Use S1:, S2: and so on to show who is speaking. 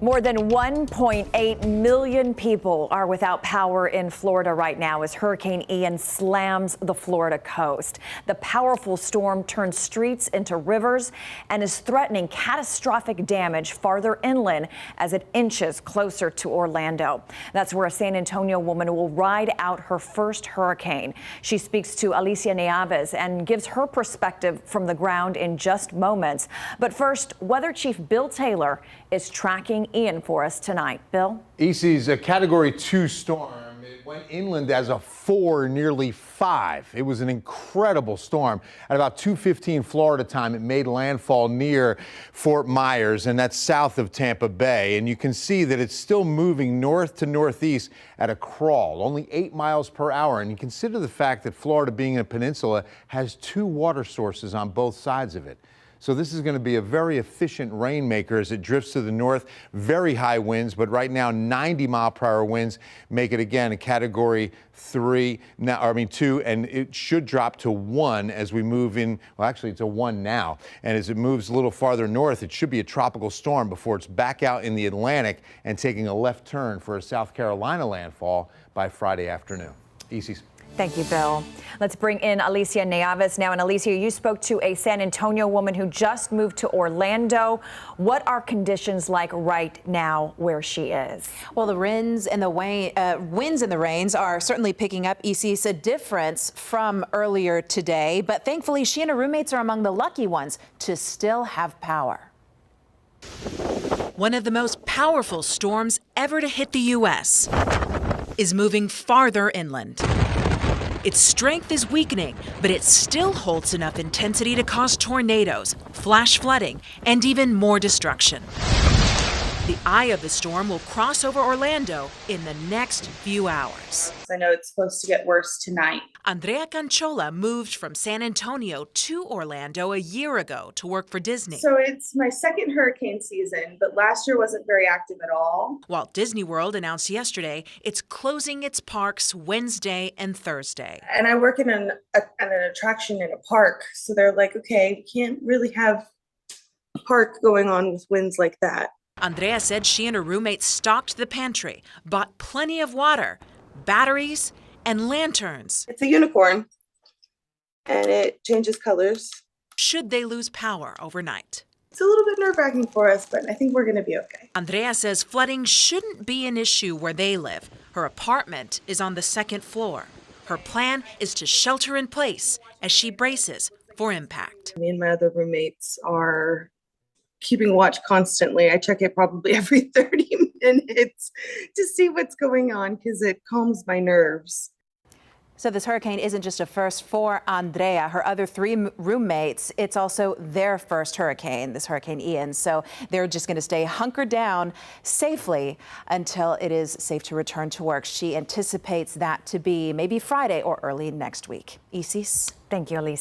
S1: More than 1.8 million people are without power in Florida right now as Hurricane Ian slams the Florida coast. The powerful storm turns streets into rivers and is threatening catastrophic damage farther inland as it inches closer to Orlando. That's where a San Antonio woman will ride out her first hurricane. She speaks to Alicia Nieves and gives her perspective from the ground in just moments. But first, Weather Chief Bill Taylor is tracking Ian for us tonight. Bill?
S2: EC's a Category 2 storm. It went inland as a 4, nearly 5. It was an incredible storm. At about 2:15 Florida time, it made landfall near Fort Myers, and that's south of Tampa Bay. And you can see that it's still moving north to northeast at a crawl, only 8 miles per hour. And you consider the fact that Florida, being a peninsula, has 2 water sources on both sides of it. So this is going to be a very efficient rainmaker as it drifts to the north. Very high winds, but right now 90-mile-per-hour winds make it again a Category 2, and it should drop to 1 as we move in. Well, actually, it's a 1 now. And as it moves a little farther north, it should be a tropical storm before it's back out in the Atlantic and taking a left turn for a South Carolina landfall by Friday afternoon. EC's.
S1: Thank you, Bill. Let's bring in Alicia Nieves now. And Alicia, you spoke to a San Antonio woman who just moved to Orlando. What are conditions like right now where she is?
S3: Well, the winds and the rains are certainly picking up. EC's a difference from earlier today, but thankfully she and her roommates are among the lucky ones to still have power.
S4: One of the most powerful storms ever to hit the U.S. is moving farther inland. Its strength is weakening, but it still holds enough intensity to cause tornadoes, flash flooding, and even more destruction. The eye of the storm will cross over Orlando in the next few hours.
S5: I know it's supposed to get worse tonight.
S4: Andrea Canchola moved from San Antonio to Orlando a year ago to work for Disney.
S5: So it's my second hurricane season, but last year wasn't very active at all.
S4: Walt Disney World announced yesterday it's closing its parks Wednesday and Thursday.
S5: And I work in an attraction in a park, so they're like, okay, we can't really have a park going on with winds like that.
S4: Andrea said she and her roommates stocked the pantry, bought plenty of water, batteries, and lanterns.
S5: It's a unicorn, and it changes colors.
S4: Should they lose power overnight?
S5: It's a little bit nerve-wracking for us, but I think we're going to be okay.
S4: Andrea says flooding shouldn't be an issue where they live. Her apartment is on the 2nd floor. Her plan is to shelter in place as she braces for impact.
S5: Me and my other roommates are keeping watch constantly. I check it probably every 30 minutes to see what's going on because it calms my nerves.
S3: So this hurricane isn't just a first for Andrea. Her other 3 roommates, it's also their first hurricane, this Hurricane Ian. So they're just going to stay hunkered down safely until it is safe to return to work. She anticipates that to be maybe Friday or early next week. Isis.
S1: Thank you, Alicia.